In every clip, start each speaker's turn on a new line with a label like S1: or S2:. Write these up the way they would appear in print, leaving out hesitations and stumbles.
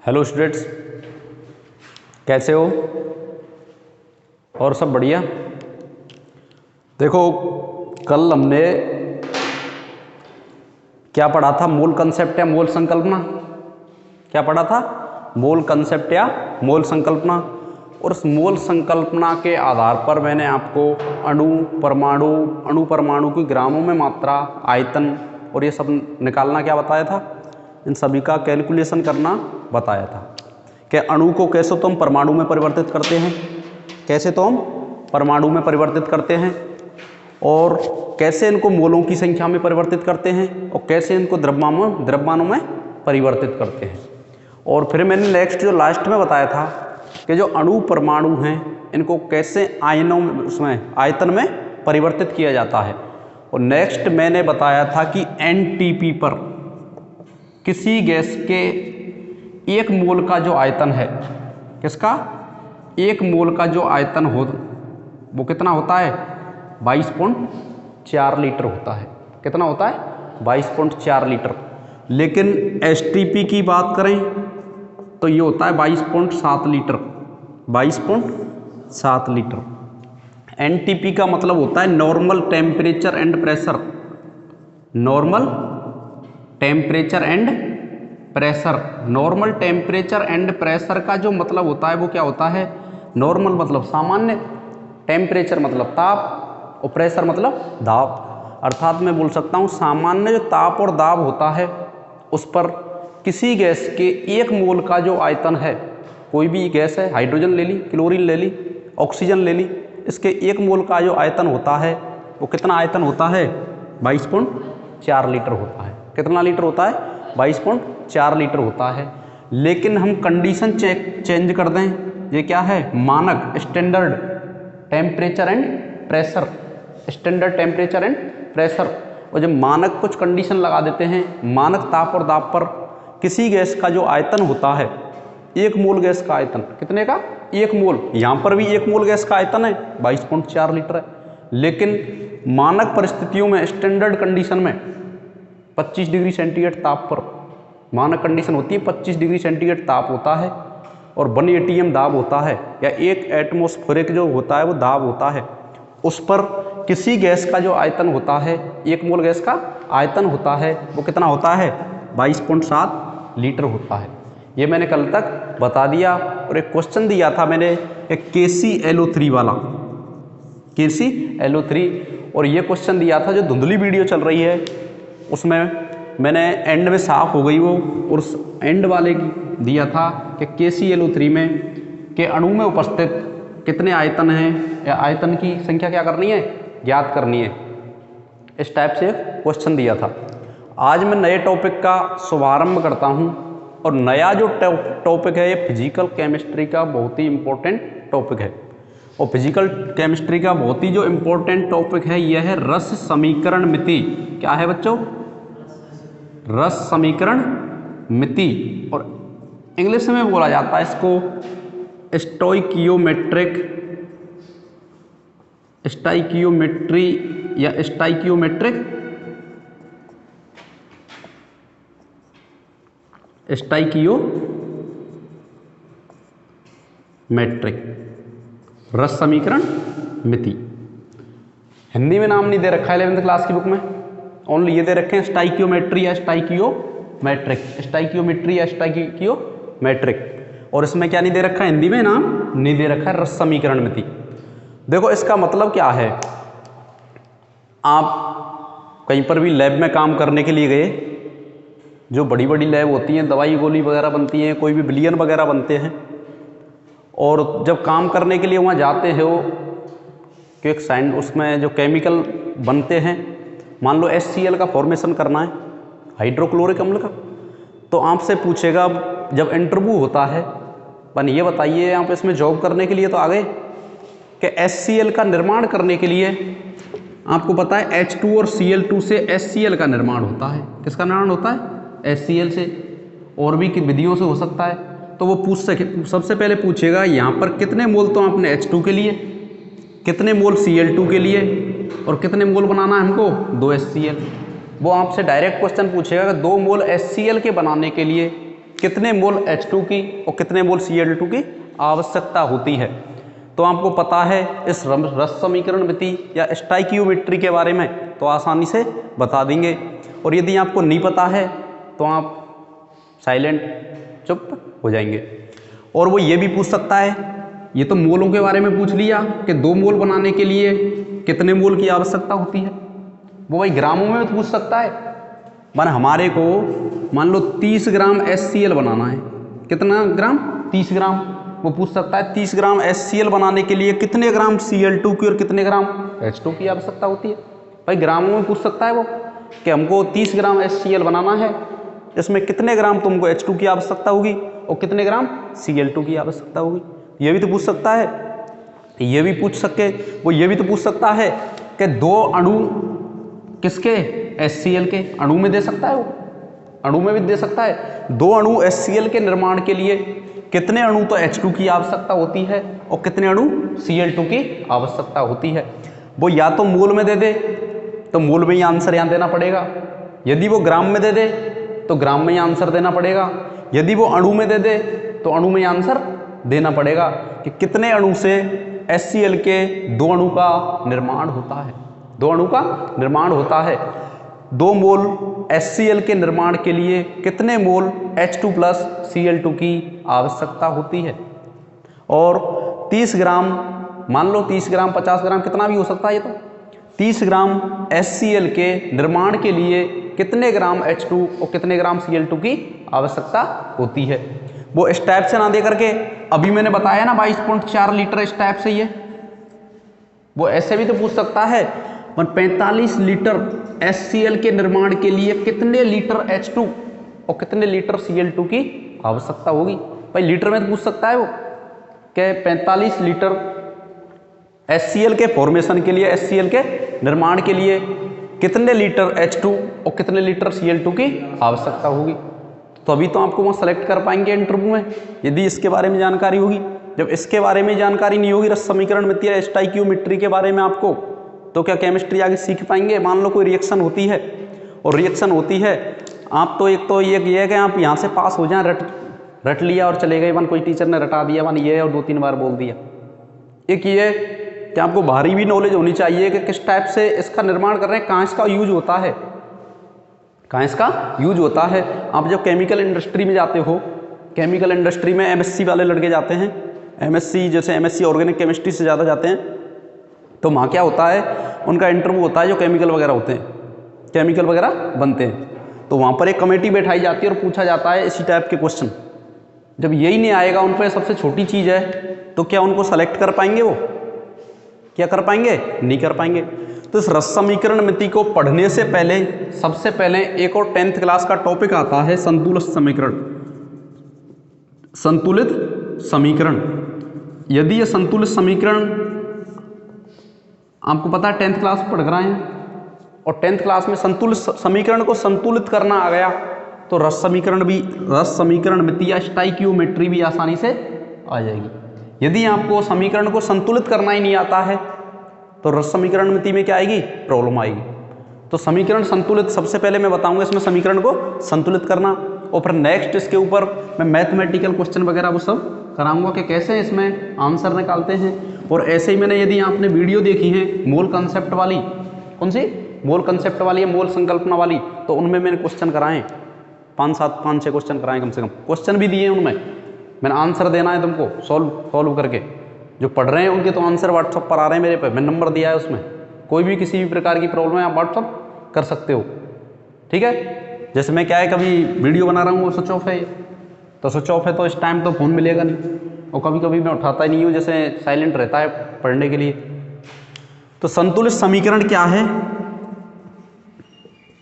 S1: Hello students, कैसे हो? और सब बढ़िया। देखो, कल हमने क्या पढ़ा था? मोल कंसेप्ट या मोल संकल्पना। क्या पढ़ा था? मोल कंसेप्ट या मोल संकल्पना। और उस मोल संकल्पना के आधार पर मैंने आपको अणु परमाणु की ग्रामों में मात्रा, आयतन और ये सब निकालना क्या बताया था? इन सभी का कैलकुलेशन करना बताया था कि अणु को कैसे तो हम परमाणु में परिवर्तित करते हैं, कैसे तो हम परमाणु में परिवर्तित करते हैं, और कैसे इनको मोलों की संख्या में परिवर्तित करते हैं, और कैसे इनको द्रव्यमानों में परिवर्तित करते हैं। और फिर मैंने नेक्स्ट जो लास्ट में बताया था कि जो अणु परमाणु हैं इनको कैसे आयनों में, उसमें आयतन में परिवर्तित किया जाता है। और नेक्स्ट मैंने बताया था कि एनटीपी पर किसी गैस के एक मोल का जो आयतन है, किसका? एक मोल का जो आयतन हो वो कितना होता है? 22.4 लीटर होता है। कितना होता है? 22.4 लीटर। लेकिन एसटीपी की बात करें तो ये होता है 22.7 लीटर। 22.7 लीटर। एनटीपी का मतलब होता है normal temperature and pressure. Normal temperature and pressure. Normal temperature and pressure का जो मतलब होता है वो क्या होता है? नॉर्मल मतलब सामान्य, टेम्परेचर मतलब ताप, और प्रेशर मतलब दाब। अर्थात मैं बोल सकता हूँ सामान्य जो ताप और दाब होता है उस पर किसी गैस के एक मोल का जो आयतन है, कोई भी गैस है, हाइड्रोजन ले ली, क्लोरीन ले ली, ऑक्सीजन ले ली, इसके एक मोल का जो आयतन होता है वो कितना आयतन होता है? 22.4 लीटर होता है। कितना लीटर होता है? 22.4 लीटर होता है। लेकिन हम कंडीशन चेंज कर दें, ये क्या है? मानक, standard temperature and pressure. Standard temperature and pressure. और जब मानक कुछ कंडीशन लगा देते हैं, मानक ताप और दाब पर किसी गैस का जो आयतन होता है, एक मोल गैस का आयतन, कितने का? एक मोल। यहाँ पर भी एक मोल गैस का आयतन है, 22.4 लीटर है। लेकिन मानक परिस्थितियों में, स्टैंडर्ड कंडीशन में 25 डिग्री सेंटीग्रेड ताप पर, मानक कंडीशन होती है 25 डिग्री सेंटीग्रेड ताप होता है और 1 एटीएम दाब होता है, या 1 एटमॉस्फेरिक जो होता है वो दाब होता है। उस पर किसी गैस का जो आयतन होता है, एक मोल गैस का आयतन होता है, वो कितना होता है? 22.7 लीटर होता है। ये मैंने कल तक बता दिया। और एक क्वेश्चन दिया था मैंने, एक KClO3 वाला, KClO3, और ये क्वेश्चन दिया था जो धुंधली वीडियो चल रही है उसमें मैंने एंड में साफ हो गई वो, और उस एंड वाले की दिया था कि KClO3 में के अणु में उपस्थित कितने आयतन हैं, या आयतन की संख्या क्या करनी है? ज्ञात करनी है। इस टाइप से क्वेश्चन दिया था। आज मैं नए टॉपिक का शुभारंभ करता हूं, और नया जो टॉपिक है ये फिजिकल केमिस्ट्री का बहुत ही इम्पोर्टेंट टॉपिक है। और फिजिकल केमिस्ट्री का बहुत ही जो इम्पोर्टेंट टॉपिक है यह है रस समीकरण मिति। क्या है बच्चों? रस समीकरण मिति। और इंग्लिश में बोला जाता है इसको स्टोइकियोमेट्री या स्टोइकियोमेट्रिक रस समीकरण मिति। हिंदी में नाम नहीं दे रखा है 11th क्लास की बुक में, ओनली ये दे रखे हैं स्टोइकियोमेट्री या स्टोइकियोमेट्रिक, स्टोइकियोमेट्री या स्टोइकियोमेट्रिक। और इसमें क्या नहीं दे रखा है? हिंदी में नाम नहीं दे रखा है, रस समीकरण मिति। देखो इसका मतलब क्या है, आप कहीं पर भी लैब में काम करने के लिए गए, जो बड़ी बड़ी लैब होती हैं, दवाई गोली वगैरह बनती हैं, कोई भी विलियन वगैरह बनते हैं, और जब काम करने के लिए वहाँ जाते हो कि एक साइंड उसमें जो केमिकल बनते हैं, मान लो HCl का फॉर्मेशन करना है, हाइड्रोक्लोरिक अम्ल का, तो आपसे पूछेगा जब इंटरव्यू होता है, बन ये बताइए आप इसमें जॉब करने के लिए तो आ गए, कि HCl का निर्माण करने के लिए आपको पता है H2 और Cl2 से HCl का निर्माण होता है। किसका निर्माण होता है? HCl से। और भी विधियों से हो सकता है। तो वो पूछ सके, सबसे पहले पूछेगा यहाँ पर कितने मोल तो आपने H2 के लिए, कितने मोल Cl2 के लिए, और कितने मोल बनाना है हमको? 2 HCl। वो आपसे डायरेक्ट क्वेश्चन पूछेगा कि 2 मोल HCl के बनाने के लिए कितने मोल H2 की और कितने मोल Cl2 की आवश्यकता होती है। तो आपको पता है इस रस समीकरण विधि या स्टोइकियोमेट्री के बारे में तो आसानी से बता देंगे, और यदि आपको नहीं पता है तो आप साइलेंट चुप हो जाएंगे। और वो ये भी पूछ सकता है, ये तो मोलों के बारे में पूछ लिया कि 2 मोल बनाने के लिए कितने मोल की आवश्यकता होती है, वो भाई ग्रामों में पूछ सकता है। मान हमारे को मान लो 30 ग्राम HCl बनाना है, कितना ग्राम, 30 ग्राम। वो पूछ सकता है 30 ग्राम HCl बनाने के लिए कितने ग्राम Cl2 की और कितने ग्राम H2 की आवश्यकता होती है। भाई ग्रामों में पूछ सकता है वो कि हमको 30 ग्राम HCl बनाना है, इसमें कितने ग्राम तुमको H2 की आवश्यकता होगी और कितने ग्राम Cl2 की आवश्यकता होगी। ये भी तो पूछ सकता है। ये भी पूछ सके वो ये भी तो पूछ सकता है कि 2 अणु किसके, HCl के अणु में दे सकता है, वो अणु में भी दे सकता है। 2 अणु HCl के निर्माण के लिए कितने अणु तो H2 की आवश्यकता होती है और कितने अणु Cl2 की आवश्यकता होती है। वो या तो मोल में दे दे तो मोल में ही आंसर यहाँ देना पड़ेगा, यदि वो ग्राम में दे दे तो ग्राम में ही आंसर देना पड़ेगा, यदि वो अणु में दे दे तो अणु में ही आंसर देना पड़ेगा कि कितने अणु से HCl के 2 अणु का निर्माण होता है। 2 अणु का निर्माण होता है। 2 मोल HCl के निर्माण के लिए कितने मोल H2 प्लस Cl2 की आवश्यकता होती है। और 30 ग्राम, मान लो 30 ग्राम 50 ग्राम कितना भी हो सकता है, ये तो 30 ग्राम HCl के निर्माण के लिए कितने ग्राम H2 और कितने ग्राम Cl2 की आवश्यकता होती है। वो इस टाइप से ना दे करके, अभी मैंने बताया ना 22.4 लीटर, इस टाइप से ये वो ऐसे भी तो पूछ सकता है 45 लीटर HCl के निर्माण के लिए कितने लीटर H2 और कितने लीटर Cl2 की आवश्यकता होगी। भाई लीटर में तो पूछ सकता है वो कि 45 लीटर HCl के फॉर्मेशन के लिए, HCl के निर्माण के लिए कितने लीटर H2 और कितने लीटर Cl2 की आवश्यकता होगी। तो अभी तो आपको वहाँ सेलेक्ट कर पाएंगे इंटरव्यू में यदि इसके बारे में जानकारी होगी। जब इसके बारे में जानकारी नहीं होगी, रस समीकरण विधि या स्टोइकियोमेट्री के बारे में आपको, तो क्या केमिस्ट्री आगे सीख पाएंगे। मान लो कोई रिएक्शन होती है और रिएक्शन होती है, आप तो एक तो ये है कि आप यहाँ से पास हो जाएं, रट लिया और चले गए, वन कोई टीचर ने रटा दिया, वन ये और 2-3 बार बोल दिया। एक ये कि आपको बाहरी भी नॉलेज होनी चाहिए कि किस टाइप से इसका निर्माण कर रहे हैं, कहाँ इसका यूज होता है, कहाँ इसका यूज होता है। आप जब केमिकल इंडस्ट्री में जाते हो, केमिकल इंडस्ट्री में MSc वाले लड़के जाते हैं, MSc जैसे MSc ऑर्गेनिक केमिस्ट्री से ज़्यादा जाते हैं, तो वहाँ क्या होता है, उनका इंटरव्यू होता है, जो केमिकल वगैरह होते हैं, केमिकल वगैरह बनते हैं, तो वहाँ पर एक कमेटी बैठाई जाती है और पूछा जाता है इसी टाइप के क्वेश्चन। जब यही नहीं आएगा उन पर, सबसे छोटी चीज़ है, तो क्या उनको सेलेक्ट कर पाएंगे, वो क्या कर पाएंगे, नहीं कर पाएंगे। तो इस रस समीकरण मिति को पढ़ने से पहले सबसे पहले एक और 10th क्लास का टॉपिक आता है संतुलित समीकरण। संतुलित समीकरण, यदि ये संतुलित समीकरण आपको पता है 10th क्लास पढ़ रहे हैं और 10th क्लास में संतुलित समीकरण को संतुलित करना आ गया, तो रस समीकरण मिति या स्टोइकियोमेट्री भी आसानी से आ जाएगी। यदि आपको समीकरण को संतुलित करना ही नहीं आता है तो रस समीकरण मिति में क्या आएगी, प्रॉब्लम आएगी। तो समीकरण संतुलित, सबसे पहले मैं बताऊंगा इसमें समीकरण को संतुलित करना, और फिर नेक्स्ट इसके ऊपर मैं मैथमेटिकल क्वेश्चन वगैरह वो सब कराऊंगा कि कैसे इसमें आंसर निकालते हैं। और ऐसे ही मैंने, यदि आपने वीडियो देखी है मोल कंसेप्ट वाली, कौन सी मोल कंसेप्ट वाली है, मोल संकल्पना वाली, तो उनमें मैंने क्वेश्चन कराए 5-6 क्वेश्चन कराए, कम से कम क्वेश्चन भी दिए उनमें। मैंने आंसर देना है तुमको सॉल्व करके। जो पढ़ रहे हैं उनके तो आंसर व्हाट्सअप पर आ रहे हैं मेरे पे, मैंने नंबर दिया है उसमें। कोई भी किसी भी प्रकार की प्रॉब्लम है आप व्हाट्सअप कर सकते हो, ठीक है। जैसे मैं क्या है, कभी वीडियो बना रहा हूँ वो स्विच ऑफ है, तो स्विच ऑफ है तो इस टाइम तो फ़ोन मिलेगा नहीं, और कभी कभी मैं उठाता ही नहीं हूँ, जैसे साइलेंट रहता है पढ़ने के लिए। तो संतुलित समीकरण क्या है,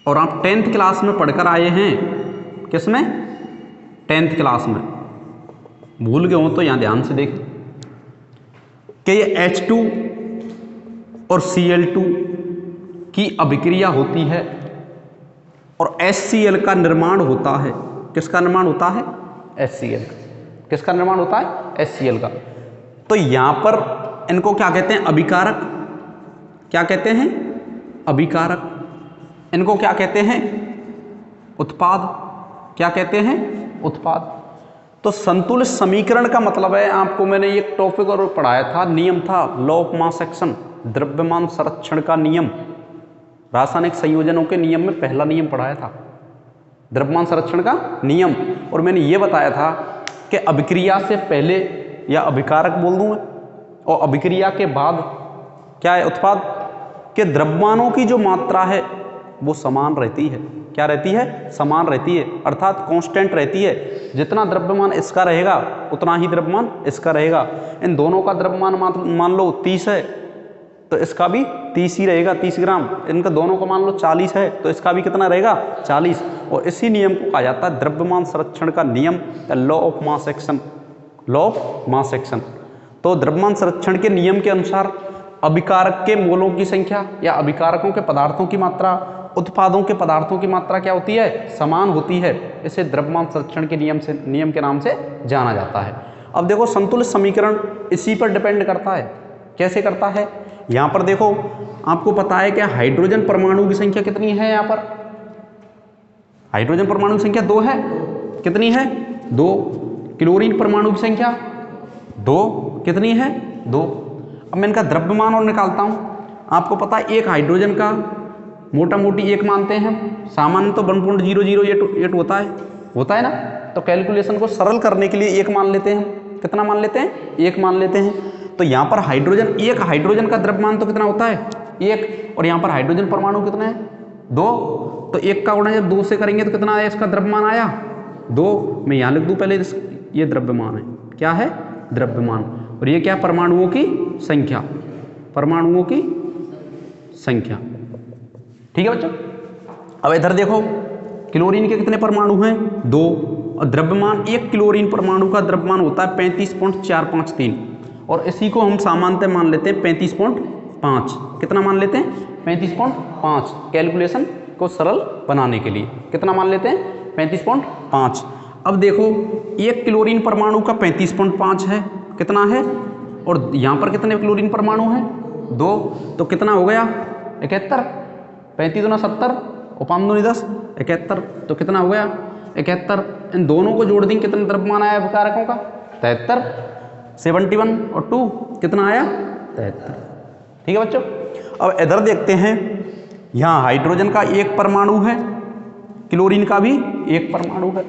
S1: और आप 10th क्लास में पढ़कर आए हैं, किसमें, 10th क्लास में। भूल गए हो तो यहाँ ध्यान से देखें कि ये H2 और Cl2 की अभिक्रिया होती है और HCl का निर्माण होता है। किसका निर्माण होता है, HCl का। किसका निर्माण होता है, HCl का। तो यहां पर इनको क्या कहते हैं, अभिकारक। क्या कहते हैं, अभिकारक। इनको क्या कहते हैं, उत्पाद। क्या कहते हैं, उत्पाद। तो संतुलित समीकरण का मतलब है, आपको मैंने एक टॉपिक और पढ़ाया था, नियम था लॉ ऑफ मास एक्शन, द्रव्यमान संरक्षण का नियम, रासायनिक संयोजनों के नियम में पहला नियम पढ़ाया था, द्रव्यमान संरक्षण का नियम। और मैंने ये बताया था कि अभिक्रिया से पहले या अभिकारक बोल दूं मैं, और अभिक्रिया के बाद क्या है उत्पाद, के द्रव्यमानों की जो मात्रा है वो समान रहती है। क्या रहती है? समान रहती है, अर्थात कांस्टेंट रहती है। जितना द्रव्यमान इसका रहेगा उतना ही द्रव्यमान इसका रहेगा। इन दोनों का द्रव्यमान मान लो 30 है तो इसका भी 30 ही रहेगा, 30 ग्राम। इनका दोनों का मान लो 40 है तो इसका भी कितना रहेगा? 40। और इसी नियम को कहा जाता है द्रव्यमान संरक्षण का नियम, law of mass action, law of mass action. तो द्रव्यमान संरक्षण के नियम के अनुसार अभिकारक के मोलों की संख्या या अभिकारकों के पदार्थों की मात्रा उत्पादों के पदार्थों की मात्रा क्या होती है? समान होती है। इसे द्रव्यमान संरक्षण के नियम के नाम से जाना जाता है। अब देखो संतुलित समीकरण इसी पर डिपेंड करता है। कैसे करता है? यहाँ पर देखो, आपको पता है कि हाइड्रोजन परमाणु की संख्या कितनी है? यहाँ पर हाइड्रोजन परमाणु की संख्या 2 है। कितनी है? 2। क्लोरीन परमाणु की संख्या 2, कितनी है? 2। अब मैं इनका द्रव्यमान और निकालता हूँ। आपको पता है एक हाइड्रोजन का मोटा मोटी 1 मानते हैं हम, सामान्य तो 1.0088 होता है ना। तो कैलकुलेशन को सरल करने के लिए 1 मान लेते हैं हम। कितना मान लेते हैं? 1 मान लेते हैं। तो यहाँ पर एक हाइड्रोजन का द्रव्यमान तो कितना होता है? 1। और यहाँ पर हाइड्रोजन परमाणु कितना है? 2। तो 1 का गुणा जब 2 से करेंगे तो कितना आया? इसका द्रव्यमान आया 2। मैं यहाँ लिख दूँ पहले, ये द्रव्यमान है। क्या है? द्रव्यमान। और ये क्या? परमाणुओं की संख्या, परमाणुओं की संख्या। ठीक है बच्चों। अब इधर देखो, क्लोरीन के कितने परमाणु हैं? 2। और द्रव्यमान, एक क्लोरीन परमाणु का द्रव्यमान होता है 35.453 और इसी को हम सामान्यतः मान लेते हैं 35.5। कितना मान लेते हैं? 35.5। कैलकुलेशन को सरल बनाने के लिए कितना मान लेते हैं? 35.5। अब देखो, एक क्लोरीन परमाणु का 35.5 है, कितना है? और यहाँ पर कितने क्लोरीन परमाणु हैं? 2। तो कितना हो गया? 71। 35 दूना 70 और 5 दूनी 10, 71। तो कितना हो गया? 71। इन दोनों को जोड़ देंगे, कितना द्रव्यमान आया अभिकारकों का? 73। 71 और 2 कितना आया? 73। ठीक है बच्चों। अब इधर देखते हैं, यहाँ हाइड्रोजन का 1 परमाणु है, क्लोरीन का भी 1 परमाणु है।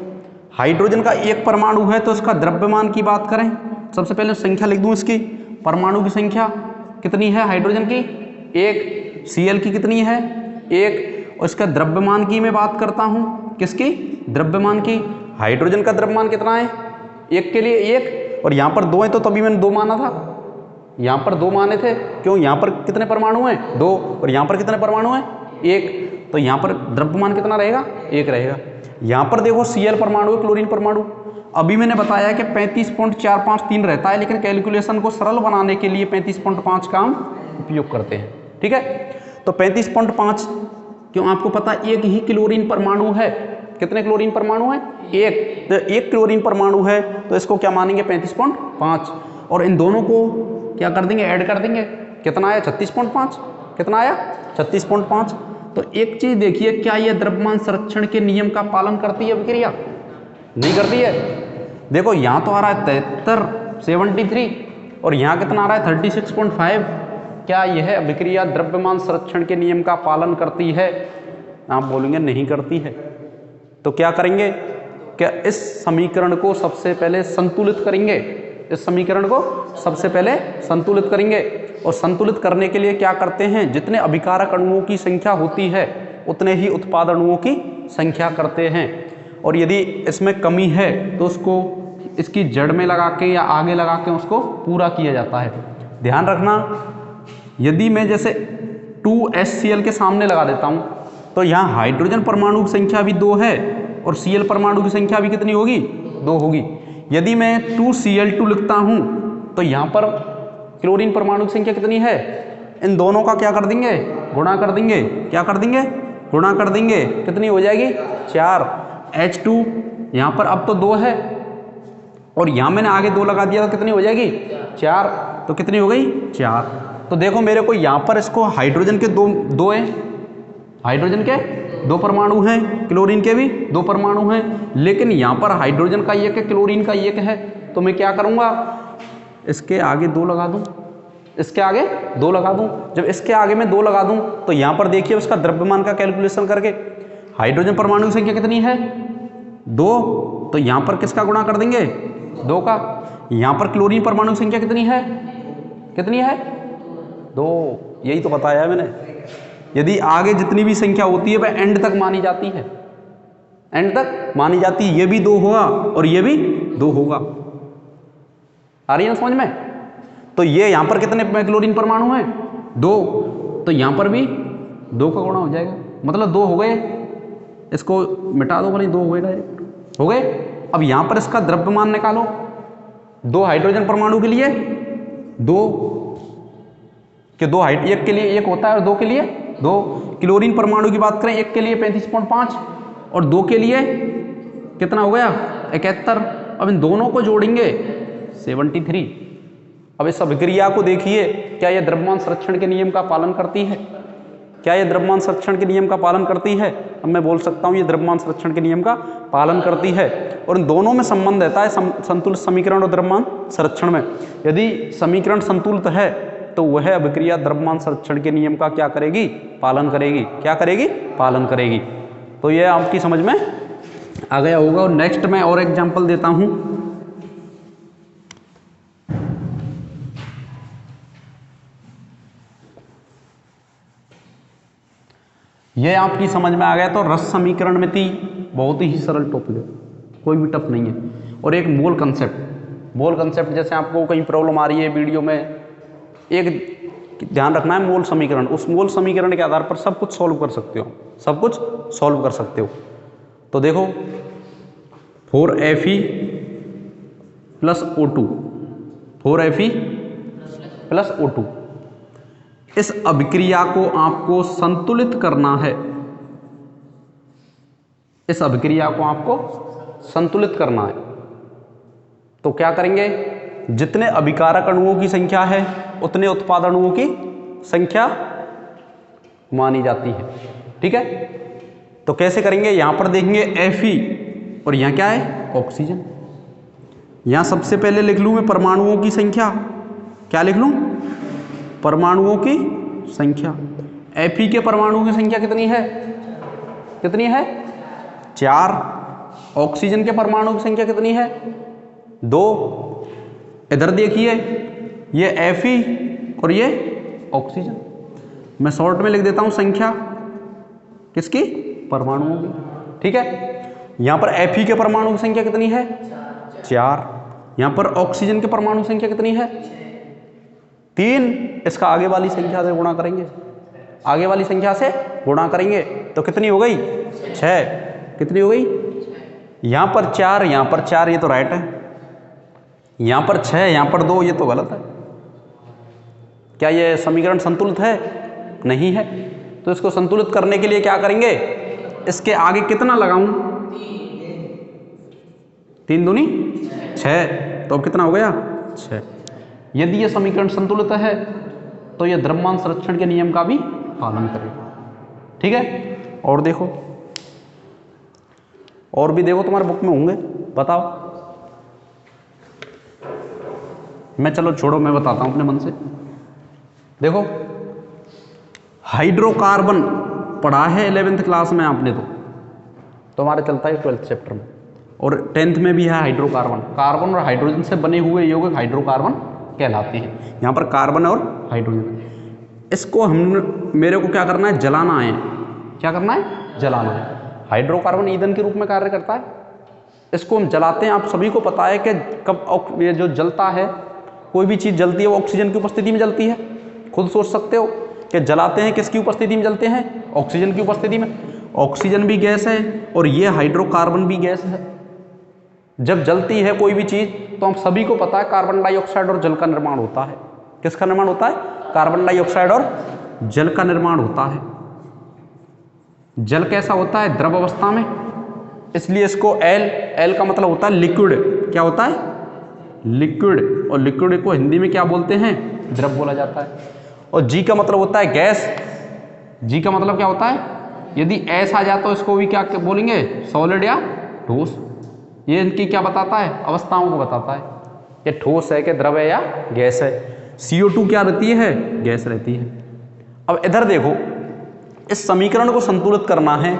S1: हाइड्रोजन का 1 परमाणु है तो इसका द्रव्यमान की बात करें, सबसे पहले संख्या लिख दूं इसकी। परमाणु की संख्या कितनी है हाइड्रोजन की? 1। Cl की कितनी है? 1। और इसका द्रव्यमान की मैं बात करता हूं, किसकी? द्रव्यमान की। हाइड्रोजन का द्रव्यमान कितना है? 1 के लिए 1, और यहाँ पर 2 है तो तभी मैंने 2 माना था। यहाँ पर 2 माने थे, क्यों? यहाँ पर कितने परमाणु हैं? 2। और यहाँ पर कितने परमाणु हैं? 1। तो यहाँ पर द्रव्यमान कितना रहेगा? 1 रहेगा। यहाँ पर देखो Cl परमाणु है, क्लोरीन परमाणु। अभी मैंने बताया कि 35.453 रहता है, लेकिन कैलकुलेशन को सरल बनाने के लिए 35.5 का हम उपयोग करते हैं। ठीक है। तो 35.5 क्यों? आपको पता एक ही क्लोरीन परमाणु है। कितने क्लोरीन परमाणु हैं? 1। तो 1 क्लोरीन परमाणु है तो इसको क्या मानेंगे? 35.5। और इन दोनों को क्या कर देंगे? ऐड कर देंगे। कितना आया? 36.5। कितना आया? 36.5। तो एक चीज देखिए, क्या यह द्रव्यमान संरक्षण के नियम का पालन करती है अभिक्रिया? नहीं करती है। देखो यहाँ तो आ रहा है 73 और यहाँ कितना आ रहा है? 36.5। क्या यह अभिक्रिया द्रव्यमान संरक्षण के नियम का पालन करती है? आप बोलेंगे नहीं करती है। तो क्या करेंगे? क्या इस समीकरण को सबसे पहले संतुलित करेंगे। इस समीकरण को सबसे पहले संतुलित करेंगे, और संतुलित करने के लिए क्या करते हैं? जितने अभिकारक अणुओं की संख्या होती है उतने ही उत्पाद अणुओं की संख्या करते हैं। और यदि इसमें कमी है तो उसको इसकी जड़ में लगा के या आगे लगा के उसको पूरा किया जाता है। ध्यान रखना, यदि मैं जैसे 2HCl के सामने लगा देता हूं तो यहाँ हाइड्रोजन परमाणु की संख्या भी 2 है और Cl परमाणु की संख्या भी कितनी होगी? 2 होगी। यदि मैं 2Cl2 लिखता हूं तो यहाँ पर क्लोरीन परमाणु की संख्या कितनी है? इन दोनों का क्या कर देंगे? गुणा कर देंगे। क्या कर देंगे? गुणा कर देंगे। कितनी हो जाएगी? 4। H2 यहाँ पर अब तो 2 है और यहाँ मैंने आगे 2 लगा दिया तो कितनी हो जाएगी? 4। तो कितनी हो गई? 4। तो देखो मेरे को यहाँ पर इसको हाइड्रोजन के 2 हैं, हाइड्रोजन के दो परमाणु हैं, क्लोरीन के भी दो परमाणु हैं, लेकिन यहाँ पर हाइड्रोजन का एक है, क्लोरीन का एक है। तो मैं क्या करूँगा, इसके आगे 2 लगा दूँ, इसके आगे 2 लगा दूँ। जब इसके आगे मैं 2 लगा दूँ तो यहाँ पर देखिए उसका द्रव्यमान का कैलकुलेशन करके हाइड्रोजन परमाणु की संख्या कितनी है 2, तो यहाँ पर किसका गुणा कर देंगे 2 का। यहाँ पर क्लोरीन परमाणु की संख्या कितनी है 2, यही तो बताया है मैंने। यदि आगे जितनी भी संख्या होती है वह एंड तक मानी जाती है, एंड तक मानी जाती है। ये भी 2 होगा और ये भी 2 होगा। आ रही है ना समझ में। तो ये यहाँ पर कितने क्लोरीन परमाणु हैं 2, तो यहाँ पर भी 2 का गुणा हो जाएगा, मतलब 2 हो गए। इसको मिटा दो, भले 2 हो गए, हो गए। अब यहाँ पर इसका द्रव्यमान निकालो, 2 हाइड्रोजन परमाणु के लिए 2 कि 2 एक के लिए 1 होता है और 2 के लिए 2। क्लोरीन परमाणु की बात करें, 1 के लिए 35.5 और 2 के लिए कितना हो गया 71। अब इन दोनों को जोड़ेंगे 73। अब इस अभिक्रिया को देखिए, क्या यह द्रव्यमान संरक्षण के नियम का पालन करती है, क्या यह द्रव्यमान संरक्षण के नियम का पालन करती है। अब मैं बोल सकता हूँ ये द्रव्यमान संरक्षण के नियम का पालन करती है। और इन दोनों में संबंध रहता है संतुलित समीकरण और द्रव्यमान संरक्षण में। यदि समीकरण संतुलित है तो वह अभिक्रिया द्रव्यमान संरक्षण के नियम का क्या करेगी, पालन करेगी। क्या करेगी, पालन करेगी। तो यह आपकी समझ में आ गया होगा। और नेक्स्ट मैं और एग्जाम्पल देता हूँ। यह आपकी समझ में आ गया। तो रस समीकरण में थी, बहुत ही सरल टॉपिक है, कोई भी टफ नहीं है। और एक मोल कंसेप्ट, मोल कंसेप्ट जैसे आपको कहीं प्रॉब्लम आ रही है वीडियो में, एक ध्यान रखना है मोल समीकरण। उस मोल समीकरण के आधार पर सब कुछ सॉल्व कर सकते हो, सब कुछ सॉल्व कर सकते हो। तो देखो 4Fe plus O2, 4Fe plus O2, इस अभिक्रिया को आपको संतुलित करना है, इस अभिक्रिया को आपको संतुलित करना है। तो क्या करेंगे, जितने अभिकारक अणुओं की संख्या है उतने उत्पाद अणुओं की संख्या मानी जाती है। ठीक है, तो कैसे करेंगे, यहां पर देखेंगे Fe और यहां क्या है ऑक्सीजन। यहां सबसे पहले लिख लूं मैं परमाणुओं की संख्या, क्या लिख लूं, परमाणुओं की संख्या। Fe के परमाणुओं की संख्या कितनी है, कितनी है 4। ऑक्सीजन के परमाणु की संख्या कितनी है 2। इधर देखिए ये Fe और ये ऑक्सीजन। मैं शॉर्ट में लिख देता हूं संख्या किसकी, परमाणुओं की। ठीक है, यहां पर Fe के परमाणु की संख्या कितनी है 4। यहां पर ऑक्सीजन के परमाणु की संख्या कितनी है 3। इसका आगे वाली संख्या से गुणा करेंगे, आगे वाली संख्या से गुणा करेंगे तो कितनी हो गई 6। कितनी हो गई, यहां पर 4, यहां पर 4, ये तो राइट है। यहां पर 6, यहां पर 2, ये तो गलत है। क्या ये समीकरण संतुलित है, नहीं है। तो इसको संतुलित करने के लिए क्या करेंगे, इसके आगे कितना लगाऊं, 3 दूनी 6, तो अब कितना हो गया 6। यदि यह समीकरण संतुलित है तो यह द्रव्यमान संरक्षण के नियम का भी पालन करेगा। ठीक है, और देखो, और भी देखो तुम्हारे बुक में होंगे, बताओ। मैं चलो छोड़ो, मैं बताता हूं अपने मन से। देखो हाइड्रोकार्बन पढ़ा है 11th क्लास में आपने, तो हमारे चलता है 12th चैप्टर में, और 10th में भी है हाइड्रोकार्बन। कार्बन और हाइड्रोजन से बने हुए यौगिक हाइड्रोकार्बन कहलाते हैं। यहाँ पर कार्बन और हाइड्रोजन, इसको मेरे को क्या करना है, जलाना है। क्या करना है, जलाना है। हाइड्रोकार्बन ईंधन के रूप में कार्य करता है, इसको हम जलाते हैं। आप सभी को पता है कि कब ये जो जलता है, कोई भी चीज़ जलती है वो ऑक्सीजन की उपस्थिति में जलती है। खुद सोच सकते हो कि जलाते हैं किसकी उपस्थिति में जलते हैं, ऑक्सीजन की उपस्थिति में। ऑक्सीजन भी गैस है और ये हाइड्रोकार्बन भी गैस है। जब जलती है कोई भी चीज़ तो हम सभी को पता है कार्बन डाइऑक्साइड और जल का निर्माण होता है। किसका निर्माण होता है, कार्बन डाइऑक्साइड और जल का निर्माण होता है। जल कैसा होता है, द्रव अवस्था में, इसलिए इसको एल का मतलब होता है लिक्विड। क्या होता है, लिक्विड। और लिक्विड को हिंदी में क्या बोलते हैं, द्रव बोला जाता है। और जी का मतलब होता है गैस। जी का मतलब क्या होता है, यदि एस आ जाए तो इसको भी क्या बोलेंगे, सॉलिड या ठोस। ये इनकी क्या बताता है, अवस्थाओं को बताता है, ये ठोस है कि द्रव है या गैस है। CO2 क्या रहती है, गैस रहती है। अब इधर देखो, इस समीकरण को संतुलित करना है,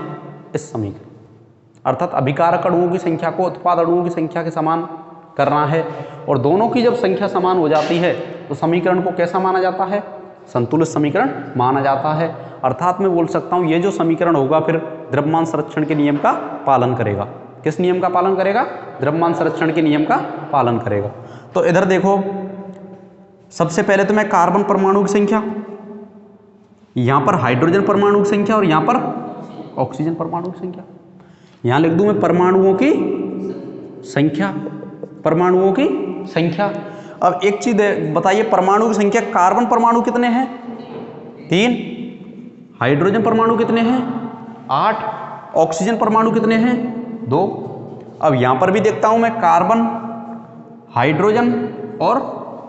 S1: इस समीकरण अर्थात अभिकारक अणुओं की संख्या को उत्पाद अणुओं की संख्या के समान करना है, और दोनों की जब संख्या समान हो जाती है तो समीकरण को कैसा माना जाता है, संतुलित समीकरण माना जाता है। अर्थात मैं बोल सकता हूं ये जो समीकरण होगा फिर द्रव्यमान संरक्षण के नियम का पालन करेगा। किस नियम का पालन करेगा, द्रव्यमान संरक्षण के नियम का पालन करेगा। तो इधर देखो, सबसे पहले तो मैं कार्बन परमाणु की संख्या, यहां पर हाइड्रोजन परमाणु की संख्या और यहां पर ऑक्सीजन परमाणु की संख्या, यहां लिख दूं मैं परमाणुओं की संख्या, परमाणुओं की संख्या। अब एक चीज बताइए, परमाणु की संख्या, कार्बन परमाणु कितने हैं, 3, हाइड्रोजन परमाणु कितने हैं, 8, ऑक्सीजन परमाणु कितने हैं, 2। अब यहां पर भी देखता हूं मैं कार्बन, हाइड्रोजन और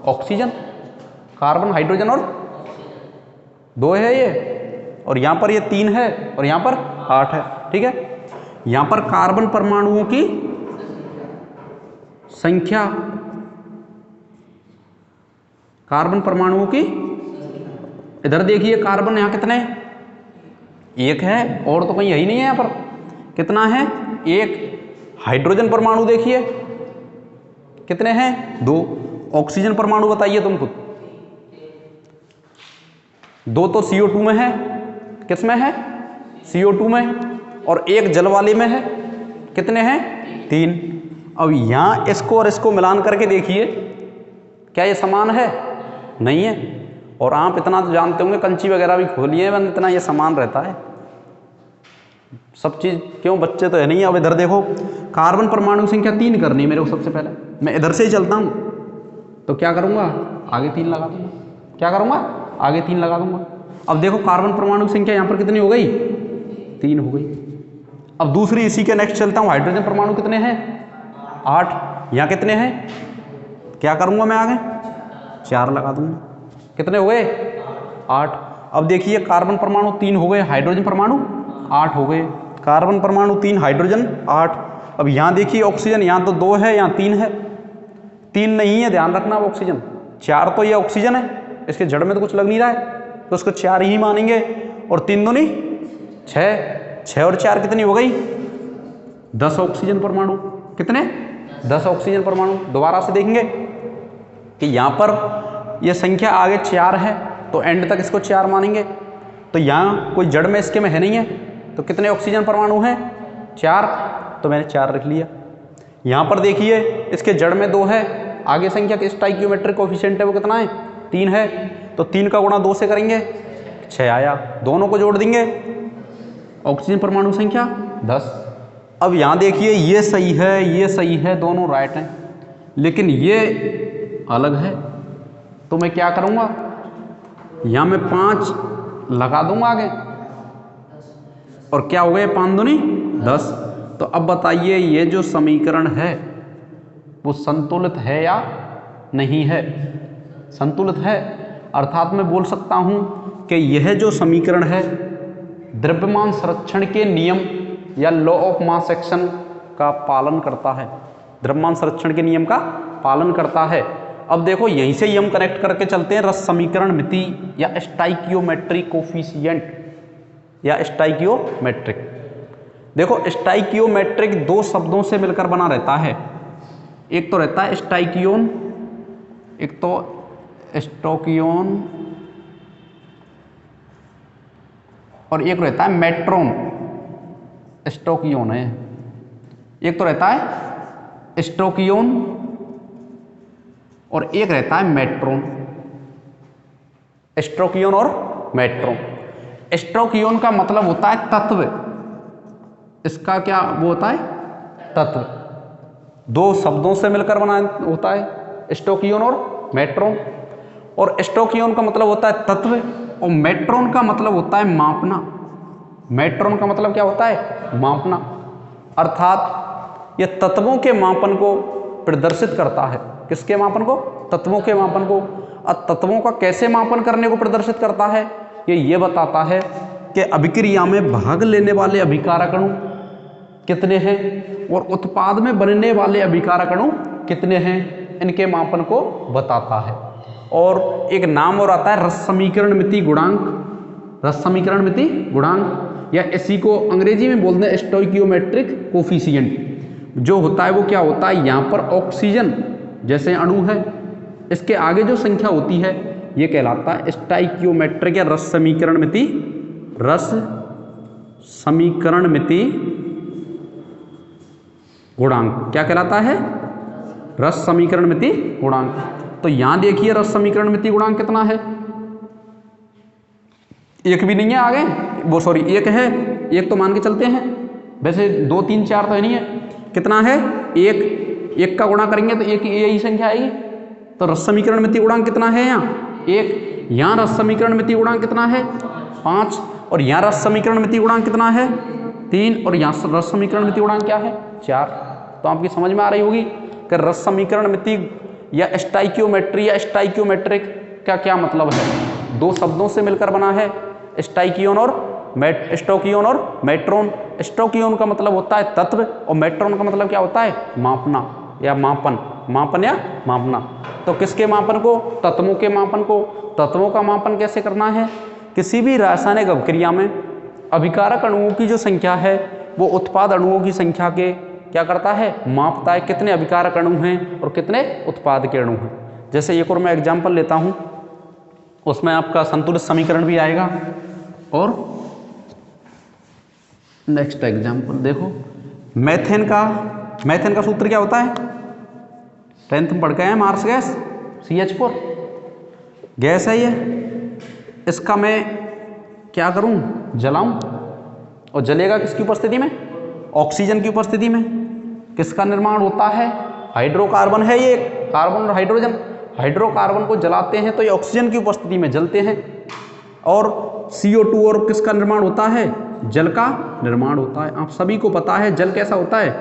S1: ऑक्सीजन, कार्बन हाइड्रोजन और 2 है ये, और यहां पर ये 3 है और यहां पर 8 है। ठीक है, यहां पर कार्बन परमाणुओं की संख्या, कार्बन परमाणुओं की, इधर देखिए कार्बन यहां कितने, 1 है और तो कहीं यही नहीं है, यहां पर कितना है, 1। हाइड्रोजन परमाणु देखिए कितने हैं, 2। ऑक्सीजन परमाणु बताइए तुम खुद, 2 तो CO2 में है, किस में है, CO2 में, और 1 जल वाले में है, कितने हैं, 3। अब यहां इसको और इसको मिलान करके देखिए, क्या ये समान है, नहीं है। और आप इतना तो जानते होंगे, कंची वगैरह भी खोलिए, इतना ये समान रहता है सब चीज, क्यों, बच्चे तो है नहीं। अब इधर देखो, कार्बन परमाणु की संख्या 3 करनी है मेरे को। सबसे पहले मैं इधर से ही चलता हूं, तो क्या करूंगा, आगे 3 लगा दूंगा, क्या करूंगा, आगे 3 लगा दूंगा। अब देखो कार्बन परमाणु की संख्या यहां पर कितनी हो गई, 3 हो गई। अब दूसरी इसी के नेक्स्ट चलता हूं, हाइड्रोजन परमाणु कितने हैं, 8, यहां कितने हैं, क्या करूंगा मैं, आगे 4 लगा दूंगा, कितने हो गए, 8। अब देखिए कार्बन परमाणु 3 हो गए, हाइड्रोजन परमाणु 8 हो गए, कार्बन परमाणु 3, हाइड्रोजन 8। अब यहां देखिए ऑक्सीजन, यहां तो 2 है, यहां 3 है, 3 नहीं है, ध्यान रखना, ऑक्सीजन 4 तो ये ऑक्सीजन है, इसके जड़ में तो कुछ लग नहीं रहा है, तो उसको 4 ही मानेंगे, और 3 दूनी 6, 6 और 4 कितनी हो गई, 10 ऑक्सीजन परमाणु, कितने, 10 ऑक्सीजन परमाणु। दोबारा से देखेंगे कि यहां पर यह संख्या आगे 4 है, तो एंड तक इसको 4 मानेंगे, तो यहां कोई जड़ में इसके में है नहीं है, तो कितने ऑक्सीजन परमाणु हैं, 4, तो मैंने 4 लिख लिया। यहां पर देखिए इसके जड़ में 2 है, आगे संख्या के स्टोइकियोमेट्रिक कोएफिशिएंट है वो कितना है, 3 है, तो 3 का गुणा 2 से करेंगे, 6 आया, दोनों को जोड़ देंगे, ऑक्सीजन परमाणु संख्या 10। अब यहां देखिए ये सही है, ये सही है, दोनों राइट हैं, लेकिन ये अलग है, तो मैं क्या करूंगा, यहां मैं 5 लगा दूंगा आगे, और क्या हो गए, 5 दूनी 10। तो अब बताइए ये जो समीकरण है वो संतुलित है या नहीं है, संतुलित है। अर्थात मैं बोल सकता हूं कि यह जो समीकरण है द्रव्यमान संरक्षण के नियम या लॉ ऑफ मास एक्शन का पालन करता है, द्रव्यमान संरक्षण के नियम का पालन करता है। अब देखो यहीं से ही हम कनेक्ट करके चलते हैं रस समीकरण मिति या स्टोइकियोमेट्रिक कोफिशिएंट या स्टोइकियोमेट्रिक। देखो स्टोइकियोमेट्रिक 2 शब्दों से मिलकर बना रहता है, एक तो रहता है स्टोइकियोन, एक तो स्टोकियोन, और एक रहता है मेट्रोन, स्टोकियोन है, एक तो रहता है स्टोकियोन और एक रहता है मेट्रोन, स्टोकियोन और मेट्रोन। स्टोकियोन का मतलब होता है तत्व, इसका क्या वो होता है, तत्व, 2 शब्दों से मिलकर बना होता है स्टोकियोन और मेट्रोन। और स्टोकियोन का मतलब होता है तत्व और मेट्रोन का मतलब होता है मापना। मेट्रोन का मतलब क्या होता है, मापना, अर्थात यह तत्वों के मापन को प्रदर्शित करता है। किसके मापन को, तत्वों के मापन को। अब तत्वों का कैसे मापन करने को प्रदर्शित करता है, ये बताता है कि अभिक्रिया में भाग लेने वाले अभिकारक अणु कितने हैं और उत्पाद में बनने वाले अभिकारक अणु कितने हैं, इनके मापन को बताता है। और एक नाम और आता है रस समीकरण मिति गुणांक, रस समीकरण मिति गुणांक, या इसी को अंग्रेजी में बोलते हैं स्टोइकियोमेट्रिक कोफिशिएंट। जो होता है वो क्या होता है, यहाँ पर ऑक्सीजन जैसे अणु है, इसके आगे जो संख्या होती है ये कहलाता है स्टोइकियोमेट्रिक या रस समीकरण मिति, रस समीकरण मिति गुणांक। क्या कहलाता है, रस समीकरण मिति गुणांक। तो यहां देखिए रस समीकरण मिति गुणांक कितना है, एक भी नहीं है आगे, वो सॉरी एक है, एक तो मान के चलते हैं, वैसे 2 3 4 तो है नहीं है, कितना है एक का गुणा करेंगे तो एक यही संख्या आएगी। तो रस समीकरण मिति गुणांक कितना है यहाँ 1, यहाँ रस समीकरण मिति गुणांक कितना है 5, और यहाँ रस समीकरण मिति गुणांक कितना है 3, और यहाँ रस समीकरण मिति गुणांक क्या है 4। तो आपकी समझ में आ रही होगी कि रस समीकरण मिति या स्टोइकियोमेट्री या स्टोइकियोमेट्रिक का क्या मतलब है। 2 शब्दों से मिलकर बना है, स्टोइकियोन और स्टोकियोन और मेट्रोन। स्टोकियोन का मतलब होता है तत्व और मेट्रोन का मतलब क्या होता है मापना या मापन, मापन या मापना। तो किसके मापन को, तत्वों के मापन को। तत्वों का मापन कैसे करना है, किसी भी रासायनिक अभिक्रिया में अभिकारक अणुओं की जो संख्या है वो उत्पाद अणुओं की संख्या के क्या करता है, मापता है, कितने अभिकारक अणु हैं और कितने उत्पाद के अणु हैं। जैसे एक और मैं एग्जाम्पल लेता हूँ, उसमें आपका संतुलित समीकरण भी आएगा। और नेक्स्ट एग्जाम्पल देखो, मेथेन का सूत्र क्या होता है, 10th में पढ़ गए हैं, मार्स गैस CH4 गैस है ये। इसका मैं क्या करूं, जलाऊं, और जलेगा किसकी उपस्थिति में, ऑक्सीजन की उपस्थिति में। किसका निर्माण होता है, हाइड्रोकार्बन है ये, कार्बन और हाइड्रोजन। हाइड्रोकार्बन को जलाते हैं तो ये ऑक्सीजन की उपस्थिति में जलते हैं। और CO2 और किसका निर्माण होता है, जल का निर्माण होता है। आप सभी को पता है जल कैसा होता है,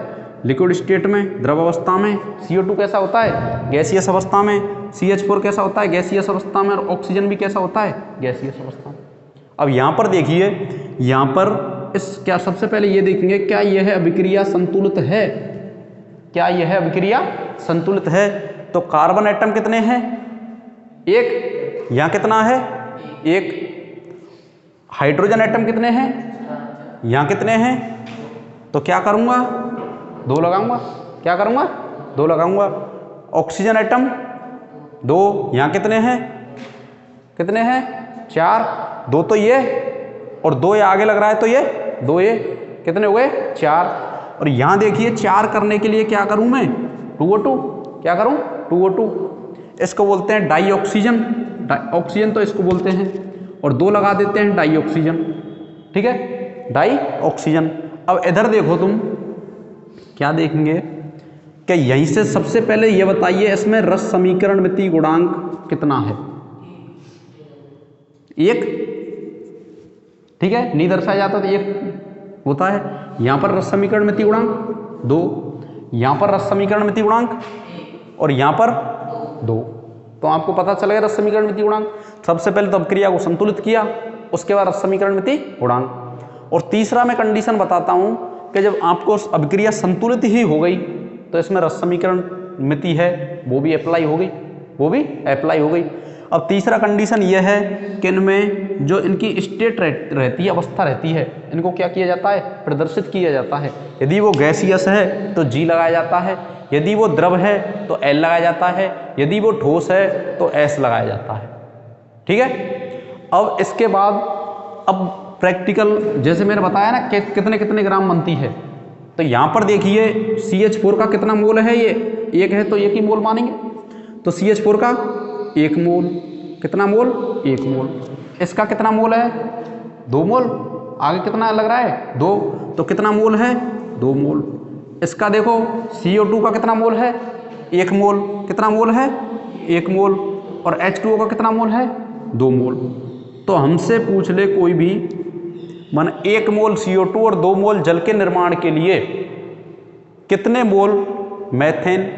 S1: लिक्विड स्टेट में, द्रव अवस्था में। CO2 कैसा होता है, गैसियस अवस्था में। CH4 कैसा होता है, गैसियस अवस्था में। और ऑक्सीजन भी कैसा होता है, गैसियस अवस्था में। अब यहाँ पर देखिए, यहाँ पर इस क्या सबसे पहले ये देखेंगे क्या यह अभिक्रिया संतुलित है, क्या यह अभिक्रिया संतुलित है। तो कार्बन एटम कितने हैं, 1, यहाँ कितना है 1। हाइड्रोजन एटम कितने हैं, यहाँ कितने हैं। तो क्या करूँगा, 2 लगाऊंगा। क्या करूँगा, 2 लगाऊंगा। ऑक्सीजन एटम 2, यहाँ कितने हैं, कितने हैं 4। 2 तो ये और 2 ये आगे लग रहा है, तो ये 2 ये कितने हो गए 4। और यहाँ देखिए 4 करने के लिए क्या करूँ मैं, 2O2। क्या करूँ, 2O2। इसको बोलते हैं डाई ऑक्सीजन, ऑक्सीजन तो इसको बोलते हैं। और 2 लगा देते हैं डाई ऑक्सीजन, ठीक है, डाई ऑक्सीजन। अब इधर देखो तुम क्या देखेंगे कि यहीं से सबसे पहले ये बताइए इसमें रस समीकरण मिति गुणांक कितना है, 1, ठीक है, नहीं दर्शाया जाता तो 1 होता है। यहाँ पर रस समीकरण मिति गुणांक 2, यहाँ पर रस समीकरण मिति गुणांक, और यहाँ पर 2। तो आपको पता चलेगा रस समीकरण मिति गुणांक। सबसे पहले तो अभिक्रिया को संतुलित किया, उसके बाद रस समीकरण मिति गुणांक। और तीसरा मैं कंडीशन बताता हूँ कि जब आपको अभिक्रिया संतुलित ही हो गई तो इसमें रस समीकरण मिति है वो भी अप्लाई हो गई, वो भी अप्लाई हो गई। अब तीसरा कंडीशन यह है कि इनमें जो इनकी स्टेट रहती है, अवस्था रहती है, इनको क्या किया जाता है, प्रदर्शित किया जाता है। यदि वो गैसियस है तो G लगाया जाता है, यदि वो द्रव है तो L लगाया जाता है, यदि वो ठोस है तो S लगाया जाता है, ठीक है। अब इसके बाद अब प्रैक्टिकल, जैसे मैंने बताया ना कि कितने कितने ग्राम बनती है, तो यहाँ पर देखिए CH4 का कितना मोल है, ये 1 है तो 1 ही मोल मानेंगे। तो CH4 का 1 मोल, कितना मोल, 1 मोल। इसका कितना मोल है, 2 मोल। आगे कितना लग रहा है, 2, तो कितना मोल है, 2 मोल। इसका देखो CO2 का कितना मोल है, 1 मोल। कितना मोल है, 1 मोल। और H2O का कितना मोल है, 2 मोल। तो हमसे पूछ ले कोई भी, मन 1 मोल CO2 और 2 मोल जल के निर्माण के लिए कितने मोल मेथेन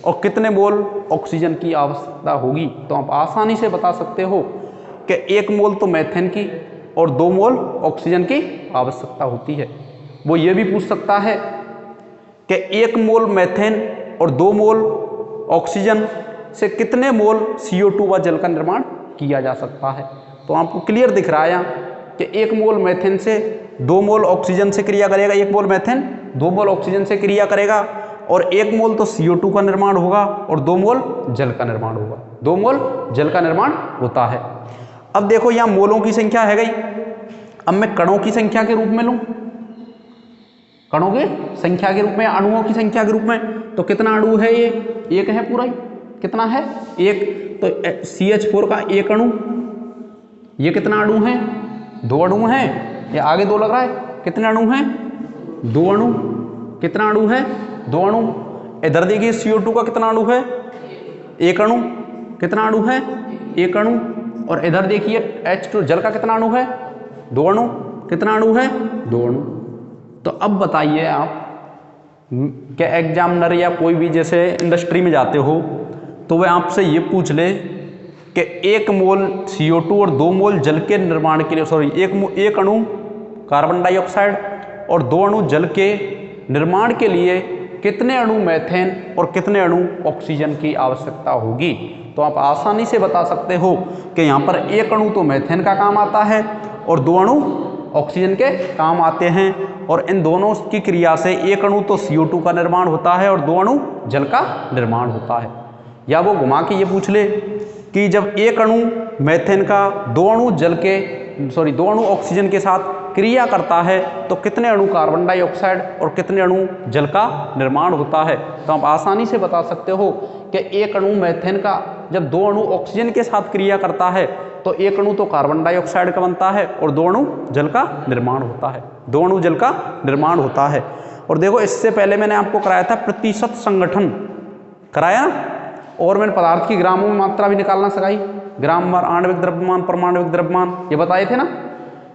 S1: और कितने मोल ऑक्सीजन की आवश्यकता होगी, तो आप आसानी से बता सकते हो कि 1 मोल तो मेथेन की और 2 मोल ऑक्सीजन की आवश्यकता होती है। वो ये भी पूछ सकता है कि 1 मोल मीथेन और 2 मोल ऑक्सीजन से कितने मोल CO2 व जल का निर्माण किया जा सकता है। तो आपको क्लियर दिख रहा है यहाँ कि 1 मोल मीथेन से 2 मोल ऑक्सीजन से क्रिया करेगा, 1 मोल मीथेन 2 मोल ऑक्सीजन से क्रिया करेगा और 1 मोल तो CO2 का निर्माण होगा और 2 मोल जल का निर्माण होगा, 2 मोल जल का निर्माण होता है। अब देखो यहाँ मोलों की संख्या है गई, अब मैं कणों की संख्या के रूप में लूँ, कणों की संख्या के रूप में, अणुओं की संख्या के रूप में, तो कितना अणु है ये, 1 है पूरा ही, कितना है 1, तो CH4 का 1 अणु, ये कितना अणु है, 2 अणु हैं, ये आगे 2 लग रहा है, कितने अणु हैं, 2 अणु, कितना अणु है, 2 अणु। इधर देखिए CO2 का कितना अणु है, 1 अणु, कितना अणु है, 1 अणु, और इधर देखिए H2 जल का कितना अणु है, 2 अणु, कितना अणु है, 2 अणु। तो अब बताइए आप कि एग्जामिनर या कोई भी जैसे इंडस्ट्री में जाते हो तो वह आपसे ये पूछ ले कि 1 मोल CO2 और 2 मोल जल के निर्माण के लिए, सॉरी 1 अणु कार्बन डाइऑक्साइड और 2 अणु जल के निर्माण के लिए कितने अणु मीथेन और कितने अणु ऑक्सीजन की आवश्यकता होगी। तो आप आसानी से बता सकते हो कि यहाँ पर 1 अणु तो मीथेन का काम आता है और 2 अणु ऑक्सीजन के काम आते हैं, और इन दोनों की क्रिया से 1 अणु तो CO2 का निर्माण होता है और 2 अणु जल का निर्माण होता है। या वो घुमा के ये पूछ ले कि जब 1 अणु मीथेन का 2 अणु जल के, सॉरी 2 अणु ऑक्सीजन के साथ क्रिया करता है तो कितने अणु कार्बन डाइऑक्साइड और कितने अणु जल का निर्माण होता है। तो आप आसानी से बता सकते हो कि 1 अणु मीथेन का जब 2 अणु ऑक्सीजन के साथ क्रिया करता है तो 1 अणु तो कार्बन डाइऑक्साइड का बनता है और 2 अणु जल का निर्माण होता है, 2 अणु जल का निर्माण होता है। और देखो इससे पहले मैंने आपको कराया था प्रतिशत संगठन, कराया ना, और मैंने पदार्थ की ग्रामों में मात्रा भी निकालना सिखाई, ग्राम भर, आणविक द्रव्यमान, परमाणुविक द्रव्यमान, ये बताए थे ना।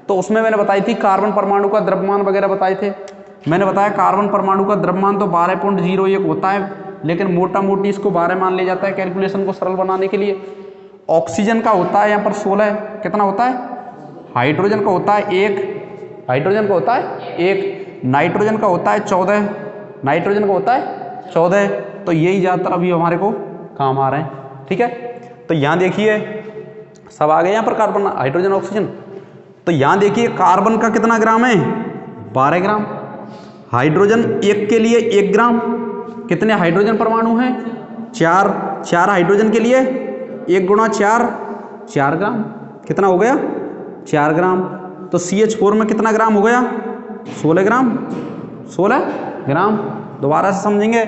S1: तो उसमें मैंने बताई थी कार्बन परमाणु का द्रव्यमान वगैरह बताए थे। मैंने बताया कार्बन परमाणु का द्रव्यमान तो 12.01 होता है, लेकिन मोटा मोटी इसको 12 मान लिया जाता है कैलकुलेशन को सरल बनाने के लिए। ऑक्सीजन का होता है यहाँ पर 16, कितना होता है, हाइड्रोजन का होता है 1, हाइड्रोजन का होता है 1, नाइट्रोजन का होता है 14, नाइट्रोजन का होता है 14। तो यही ज़्यादातर अभी हमारे को काम आ रहे हैं, ठीक है। तो यहाँ देखिए सब आ गए यहाँ पर कार्बन, हाइड्रोजन, ऑक्सीजन। तो यहाँ देखिए कार्बन का कितना ग्राम है, 12 ग्राम, हाइड्रोजन 1 के लिए 1 ग्राम, कितने हाइड्रोजन परमाणु हैं, 4 हाइड्रोजन के लिए 1 गुणा 4 ग्राम, कितना हो गया, 4 ग्राम। तो CH4 में कितना ग्राम हो गया, 16 ग्राम, 16 ग्राम। दोबारा से समझेंगे,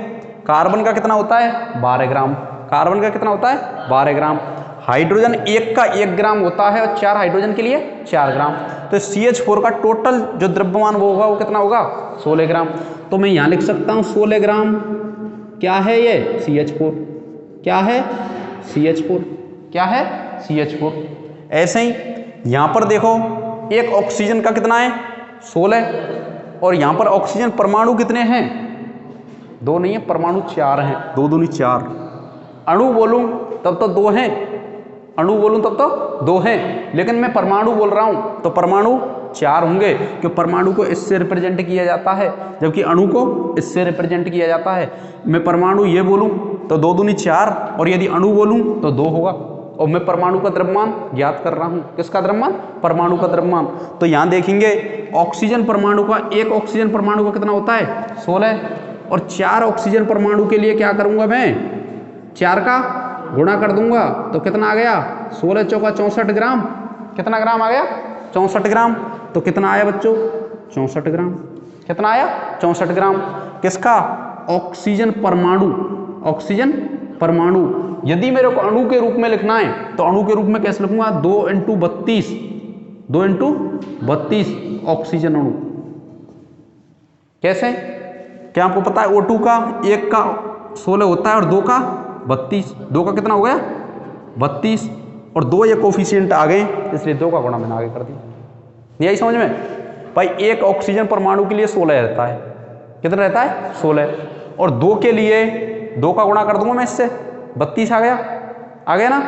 S1: कार्बन का कितना होता है, 12 ग्राम, कार्बन का कितना होता है, 12 ग्राम। हाइड्रोजन 1 का 1 ग्राम होता है और 4 हाइड्रोजन के लिए 4 ग्राम। तो CH4 का टोटल जो द्रव्यमान वो होगा वो कितना होगा, 16 ग्राम। तो मैं यहाँ लिख सकता हूँ 16 ग्राम क्या है, ये CH4, क्या है CH4, क्या है CH4। ऐसे ही यहाँ पर देखो एक ऑक्सीजन का कितना है, 16, और यहाँ पर ऑक्सीजन परमाणु कितने हैं, 2 नहीं है, परमाणु 4 हैं, 2 दूनी 4। अणु बोलूँ तब तो 2 हैं, अणु बोलूँ तब तो 2 हैं, लेकिन मैं परमाणु बोल रहा हूँ तो परमाणु 4 होंगे, क्योंकि परमाणु को इससे रिप्रेजेंट किया जाता है जबकि अणु को इससे रिप्रेजेंट किया जाता है। मैं परमाणु ये बोलूँ तो 2 दूनी 4, और यदि अणु बोलूँ तो 2 होगा। और मैं परमाणु का द्रव्यमान ज्ञात कर रहा हूँ, किसका द्रव्यमान, परमाणु का द्रव्यमान। तो यहाँ देखेंगे ऑक्सीजन परमाणु का, एक ऑक्सीजन परमाणु का कितना होता है, 16, और 4 ऑक्सीजन परमाणु के लिए क्या करूँगा मैं, 4 का गुणा कर दूंगा तो कितना आ गया, 16 चौका 64 ग्राम, कितना ग्राम आ गया, 64 ग्राम। तो कितना आया बच्चों, 64 ग्राम, कितना आया, 64 ग्राम। किसका, ऑक्सीजन परमाणु, ऑक्सीजन परमाणु। यदि मेरे को अणु के रूप में लिखना है तो अणु के रूप में कैसे लिखूंगा, 2 × 32, 2 × 32 ऑक्सीजन अणु। कैसे, क्या आपको पता है, O2 का 1 का 16 होता है और 2 का 32, 2 का कितना हो गया 32, और 2 ये कोफिशिएंट आ गए इसलिए 2 का गुणा मैंने आगे कर दिया। यही समझ में भाई, एक ऑक्सीजन परमाणु के लिए 16 रहता है, कितना रहता है 16, और 2 के लिए 2 का गुणा कर दूंगा मैं इससे, 32 आ गया ना।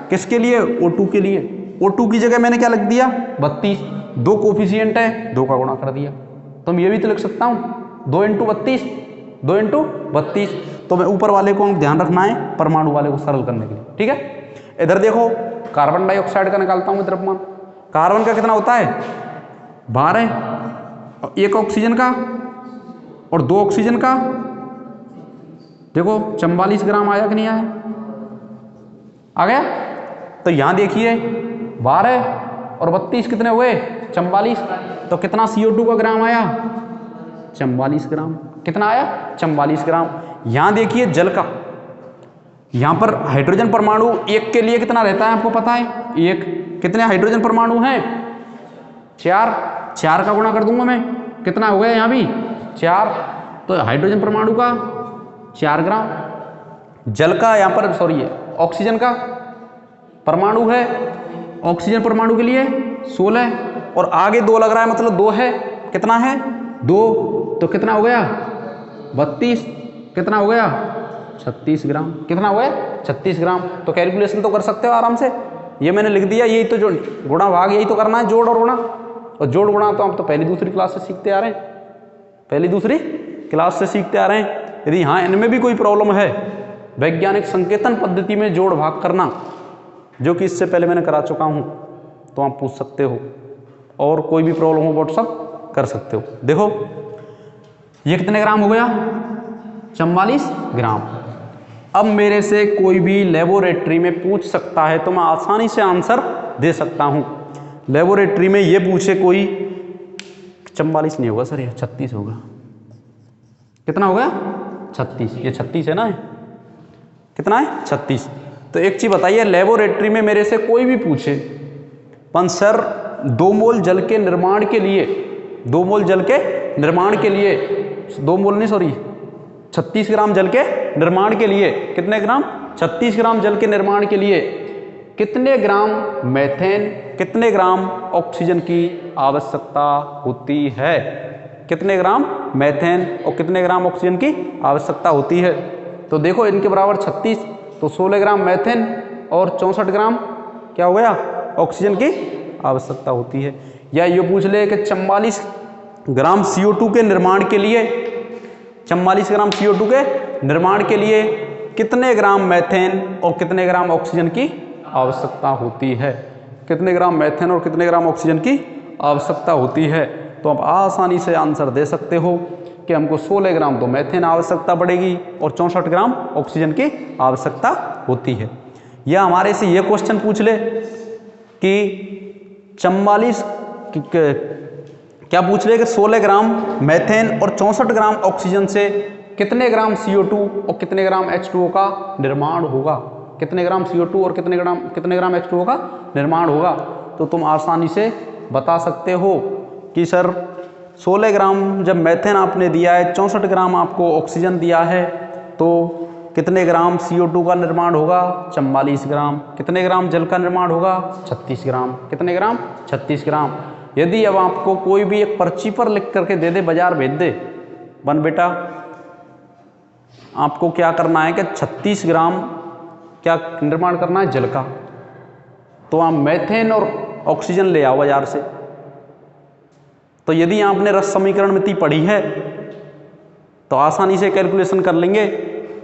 S1: किसके लिए, O2 के लिए, O2 की जगह मैंने क्या लिख दिया 32, 2 कोफिशिएंट है, 2 का गुणा कर दिया। तो मैं ये भी तो लिख सकता हूँ 2 × 32, 2 × 32। तो मैं ऊपर वाले को ध्यान रखना है परमाणु वाले को सरल करने के लिए, ठीक है। इधर देखो कार्बन डाइऑक्साइड का निकालता हूँ मैं द्रव्यमान। कार्बन का कितना होता है 12, 1 ऑक्सीजन का और 2 ऑक्सीजन का, देखो 44 ग्राम आया कि नहीं आया, आ गया। तो यहां देखिए 12 और 32 कितने हुए 44, तो कितना CO2 का ग्राम आया 44 ग्राम। कितना आया 44 ग्राम। यहां देखिए जल का, यहां पर हाइड्रोजन परमाणु एक के लिए कितना रहता है आपको पता है, एक। कितने हाइड्रोजन परमाणु हैं 4, 4 का गुणा कर दूंगा मैं, कितना हो गया यहां भी 4। तो हाइड्रोजन परमाणु का 4 ग्राम, जल का यहां पर सॉरी ऑक्सीजन का परमाणु है, ऑक्सीजन परमाणु के लिए 16 और आगे 2 लग रहा है मतलब 2 है, कितना है 2, तो कितना हो गया 32, कितना हो गया 36 ग्राम। कितना हो गया 36 ग्राम। तो कैलकुलेशन तो कर सकते हो आराम से, ये मैंने लिख दिया। यही तो जो गुणा भाग यही तो करना है, जोड़ और गुणा। और जोड़ गुणा तो हम तो पहली दूसरी क्लास से सीखते आ रहे हैं, पहली दूसरी क्लास से सीखते आ रहे हैं। यदि हाँ इनमें भी कोई प्रॉब्लम है, वैज्ञानिक संकेतन पद्धति में जोड़ भाग करना, जो कि इससे पहले मैंने करा चुका हूं, तो आप पूछ सकते हो और कोई भी प्रॉब्लम हो व्हाट्सअप कर सकते हो। देखो ये कितने ग्राम हो गया 44 ग्राम। अब मेरे से कोई भी लेबोरेटरी में पूछ सकता है तो मैं आसानी से आंसर दे सकता हूं। लेबोरेटरी में ये पूछे कोई 44 नहीं होगा सर, ये 36 होगा। कितना हो गया 36, ये 36 है ना, कितना है 36। तो एक चीज बताइए, लेबोरेटरी में मेरे से कोई भी पूछे पण सर 2 मोल जल के निर्माण के लिए, 2 मोल जल के निर्माण के लिए, 2 मोल नहीं सॉरी 36 ग्राम जल के निर्माण के लिए, कितने ग्राम 36 ग्राम जल के निर्माण के लिए कितने ग्राम मेथेन, कितने ग्राम ऑक्सीजन की आवश्यकता होती है, कितने ग्राम मेथेन और कितने ग्राम ऑक्सीजन की आवश्यकता होती है। तो देखो इनके बराबर 36, तो 16 ग्राम मेथेन और 64 ग्राम क्या हो गया ऑक्सीजन की आवश्यकता होती है। या ये पूछ ले कि 44 ग्राम CO2 के निर्माण के लिए, 44 ग्राम CO2 के निर्माण के लिए कितने ग्राम मेथेन और कितने ग्राम ऑक्सीजन की आवश्यकता होती है, कितने ग्राम मेथेन और कितने ग्राम ऑक्सीजन की आवश्यकता होती है। तो आप आसानी से आंसर दे सकते हो कि हमको 16 ग्राम तो मेथेन आवश्यकता पड़ेगी और 64 ग्राम ऑक्सीजन की आवश्यकता होती है। या हमारे से ये क्वेश्चन पूछ ले कि 44 क्या पूछ ले कि 16 ग्राम मेथेन और 64 ग्राम ऑक्सीजन से कितने ग्राम CO2 और कितने ग्राम H2O का निर्माण होगा, कितने ग्राम CO2 और कितने ग्राम H2O का निर्माण होगा। तो तुम आसानी से बता सकते हो कि सर 16 ग्राम जब मेथेन आपने दिया है, 64 ग्राम आपको ऑक्सीजन दिया है, तो कितने ग्राम CO2 का निर्माण होगा 44 ग्राम, कितने ग्राम जल का निर्माण होगा 36 ग्राम, कितने ग्राम 36 ग्राम। यदि अब आपको कोई भी एक पर्ची पर लिख करके दे दे, बाजार भेज दे, बन बेटा आपको क्या करना है कि 36 ग्राम क्या निर्माण करना है जल का, तो आप मेथेन और ऑक्सीजन ले आओ बाजार से। तो यदि आपने रस समीकरण मिति पढ़ी है तो आसानी से कैलकुलेशन कर लेंगे,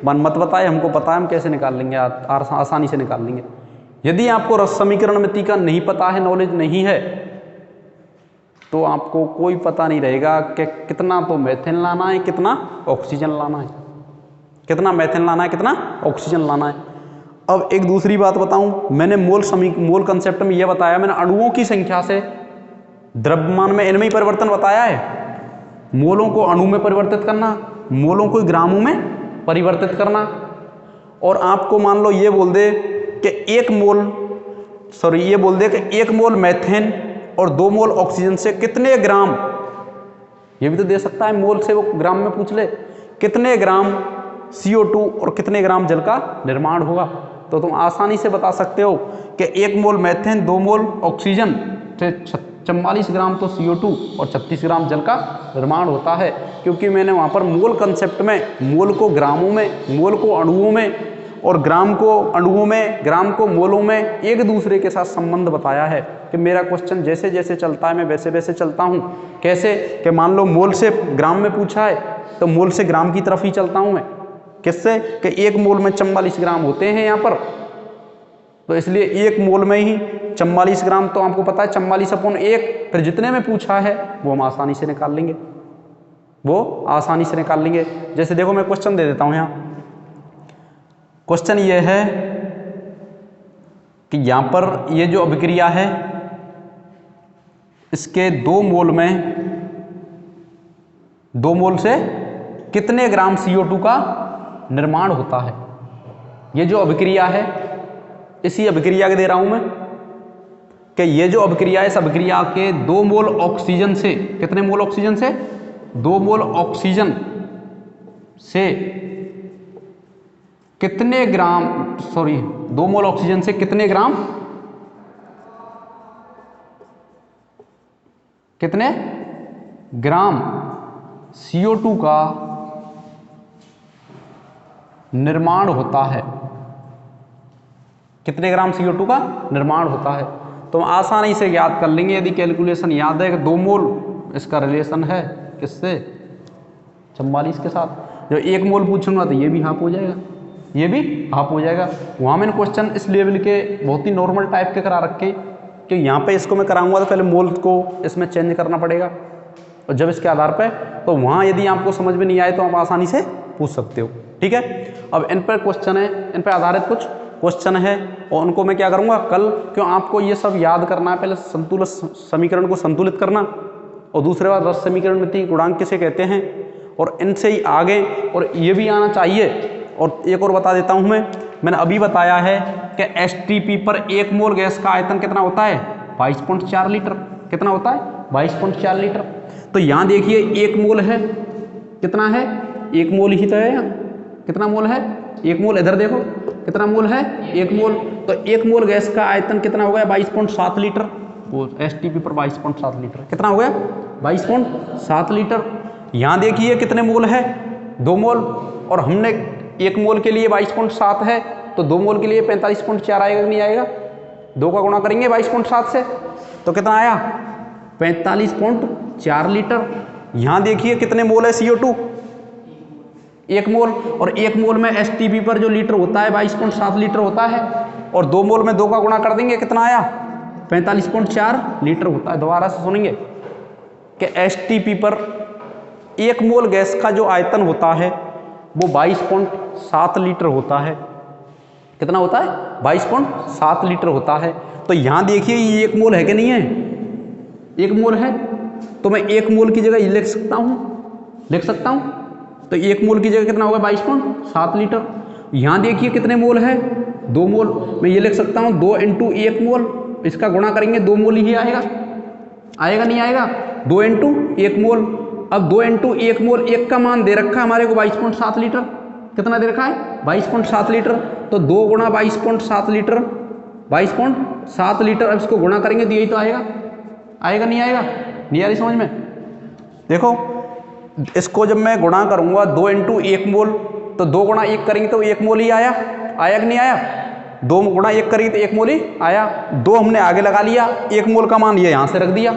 S1: मन मत बताए, हमको पता है हम कैसे निकाल लेंगे, आसानी से निकाल लेंगे। यदि आपको रस समीकरण मिति का नहीं पता है, नॉलेज नहीं है, तो आपको कोई पता नहीं रहेगा कि कितना तो मेथेन लाना है, कितना ऑक्सीजन लाना है, कितना मेथेन लाना है, कितना ऑक्सीजन लाना है। अब एक दूसरी बात बताऊं, मैंने मोल कंसेप्ट में यह बताया, मैंने अणुओं की संख्या से द्रव्यमान में इनमें ही परिवर्तन बताया है। मोलों को अणु में परिवर्तित करना, मोलों को ग्रामों में परिवर्तित करना। और आपको मान लो ये बोल दे कि 1 मोल मेथेन और 2 मोल ऑक्सीजन से कितने ग्राम, ये भी तो दे सकता है, मोल से वो ग्राम में पूछ ले, कितने ग्राम CO2 और कितने ग्राम जल का निर्माण होगा। तो तुम आसानी से बता सकते हो कि 1 मोल मेथेन 2 मोल ऑक्सीजन से 44 ग्राम तो CO2 और 36 ग्राम जल का निर्माण होता है, क्योंकि मैंने वहाँ पर मोल कंसेप्ट में मोल को ग्रामों में, मोल को अणुओं में और ग्राम को अणुओं में, ग्राम को मोलों में एक दूसरे के साथ संबंध बताया है। कि मेरा क्वेश्चन जैसे जैसे चलता है मैं वैसे वैसे चलता हूँ। कैसे कि मान लो मोल से ग्राम में पूछा है तो मोल से ग्राम की तरफ ही चलता हूँ मैं। किससे कि 1 मोल में 44 ग्राम होते हैं यहाँ पर, तो इसलिए 1 मोल में ही 44 ग्राम, तो आपको पता है 44/1, फिर जितने में पूछा है वो हम आसानी से निकाल लेंगे, वो आसानी से निकाल लेंगे। जैसे देखो मैं क्वेश्चन दे देता हूँ यहाँ। क्वेश्चन ये है कि यहाँ पर ये जो अभिक्रिया है इसके 2 मोल में 2 मोल से कितने ग्राम CO2 का निर्माण होता है। ये जो अभिक्रिया है इसी अभिक्रिया के दे रहा हूं मैं कि ये जो अभिक्रिया है इस अभिक्रिया के 2 मोल ऑक्सीजन से, कितने मोल ऑक्सीजन से, 2 मोल ऑक्सीजन से कितने ग्राम, 2 मोल ऑक्सीजन से कितने ग्राम, कितने ग्राम CO2 का निर्माण होता है, कितने ग्राम CO2 का निर्माण होता है। तो हम आसानी से याद कर लेंगे, यदि कैलकुलेशन याद है कि 2 मोल इसका रिलेशन है किससे, 44 के साथ। जो 1 मोल पूछूंगा तो ये भी हाफ हो जाएगा, ये भी हाफ हो जाएगा। वहाँ मैंने क्वेश्चन इस लेवल के बहुत ही नॉर्मल टाइप के करा रखे कि यहाँ पे इसको मैं कराऊंगा तो पहले मोल को इसमें चेंज करना पड़ेगा, और जब इसके आधार पे, तो वहाँ यदि आपको समझ में नहीं आए तो आप आसानी से पूछ सकते हो। ठीक है, अब इन पर क्वेश्चन है, इन पर आधारित कुछ क्वेश्चन है और उनको मैं क्या करूँगा कल, क्यों आपको ये सब याद करना है। पहले संतुलित समीकरण को संतुलित करना, और दूसरे बार रस समीकरण में गुणांक किसे कहते हैं, और इनसे ही आगे, और ये भी आना चाहिए। और एक और बता देता हूँ मैंने अभी बताया है कि STP पर 1 मोल गैस का आयतन कितना होता है, 22.4 लीटर। कितना होता है, 22.4 लीटर। तो यहाँ देखिए 1 मोल है, कितना है, 1 मोल ही तो है यहाँ, कितना मोल है, 1 मोल। इधर देखो कितना मोल है, 1 मोल। तो 1 मोल गैस का आयतन कितना हो गया, 22.7 लीटर। वो STP पर 22.7 लीटर कितना हो गया, 22.7 लीटर। यहाँ देखिए कितने मोल है, 2 मोल, और हमने 1 मोल के लिए 22.7 है, तो 2 मोल के लिए 45.4 आएगा कि नहीं आएगा, 2 का गुणा करेंगे 22.7 से तो कितना आया, 45.4 लीटर। यहाँ देखिए कितने मोल है CO2, 1 मोल, और 1 मोल में STP पर जो लीटर होता है 22.7 लीटर होता है, और 2 मोल में 2 का गुणा कर देंगे कितना आया, 45.4 लीटर होता है। दोबारा से सुनेंगे कि STP पर 1 मोल गैस का जो आयतन होता है वो 22.7 लीटर होता है। कितना होता है, 22.7 लीटर होता है। तो यहाँ देखिए ये 1 मोल है कि नहीं है, 1 मोल है, तो मैं 1 मोल की जगह ये लिख सकता हूँ, तो 1 मोल की जगह कितना होगा, 22.7 लीटर। यहाँ देखिए कितने मोल है, 2 मोल, मैं ये लिख सकता हूँ 2 × 1 मोल, इसका गुणा करेंगे 2 मोल ही आएगा, आएगा नहीं आएगा, 2 × 1 मोल। अब 2 × 1 मोल, 1 का मान दे रखा है हमारे को 22.7 लीटर, कितना दे रखा है, 22.7 लीटर। तो 2 × 22.7 लीटर, 22.7 लीटर। अब इसको गुणा करेंगे तो यही तो आएगा, आएगा नहीं आएगा, नहीं आ रही समझ में। देखो इसको जब मैं गुणा करूंगा 2 × 1 मोल, तो 2 × 1 करेंगे तो 1 मोल ही आया, आया कि नहीं आया, 2 × 1 करेंगे तो 1 मोल ही आया। 2 हमने आगे लगा लिया, 1 मोल का मान ये यहाँ से रख दिया,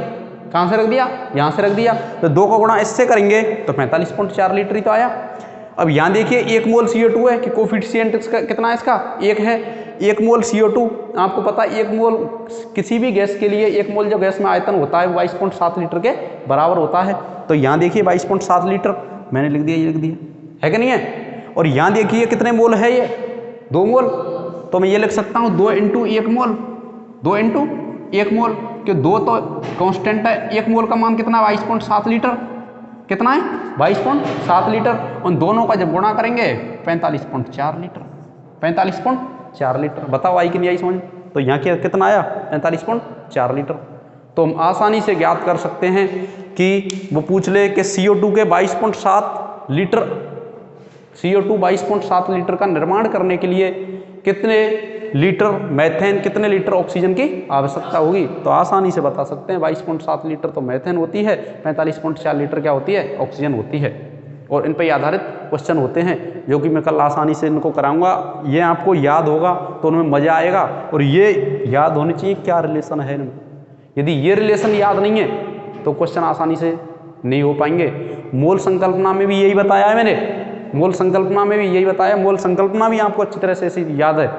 S1: कहाँ से रख दिया, यहाँ से रख दिया। तो 2 का गुणा इससे करेंगे तो 45.4 लीटर ही तो आया। अब यहाँ देखिए 1 मोल CO2 है कि कोफिशिएंट इसका कितना है, इसका 1 है। 1 मोल CO2 आपको पता है, 1 मोल किसी भी गैस के लिए 1 मोल जो गैस में आयतन होता है 22.7 लीटर के बराबर होता है। तो यहाँ देखिए 22.7 लीटर मैंने लिख दिया, ये लिख दिया, है कि नहीं है। और यहाँ देखिए कितने मोल है, ये 2 मोल, तो मैं ये लिख सकता हूँ 2 × 1 मोल, 2 × 1 मोल, कि 2 तो कांस्टेंट है, 1 मोल का मान कितना, 22.7 लीटर, कितना है, 22.7 लीटर। उन दोनों का जब गुणा करेंगे 45.4 लीटर, 45.4 लीटर। बताओ आई कि नहीं आई समझ। तो यहाँ कितना आया, 45.4 लीटर। तो हम आसानी से ज्ञात कर सकते हैं कि वो पूछ ले कि CO2 के 22.7 लीटर, CO2 22.7 लीटर का निर्माण करने के लिए कितने लीटर मैथेन, कितने लीटर ऑक्सीजन की आवश्यकता होगी। तो आसानी से बता सकते हैं 22.7 लीटर तो मैथेन होती है, 45.4 लीटर क्या होती है, ऑक्सीजन होती है। और इन पर आधारित क्वेश्चन होते हैं जो कि मैं कल आसानी से इनको कराऊंगा। ये आपको याद होगा तो उनमें मज़ा आएगा, और ये याद होनी चाहिए क्या रिलेशन है इनमें, यदि ये रिलेशन याद नहीं है तो क्वेश्चन आसानी से नहीं हो पाएंगे। मोल संकल्पना में भी यही बताया है मैंने, मोल संकल्पना में भी यही बताया, मोल संकल्पना भी आपको अच्छी तरह से ऐसी याद है।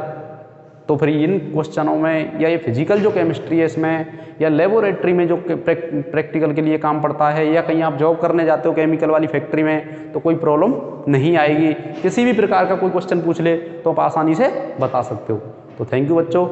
S1: तो फिर इन क्वेश्चनों में या ये फिजिकल जो केमिस्ट्री है इसमें, या लेबोरेटरी में जो प्रैक्टिकल के लिए काम पड़ता है, या कहीं आप जॉब करने जाते हो केमिकल वाली फैक्ट्री में, तो कोई प्रॉब्लम नहीं आएगी। किसी भी प्रकार का कोई क्वेश्चन पूछ ले तो आप आसानी से बता सकते हो। तो थैंक यू बच्चों।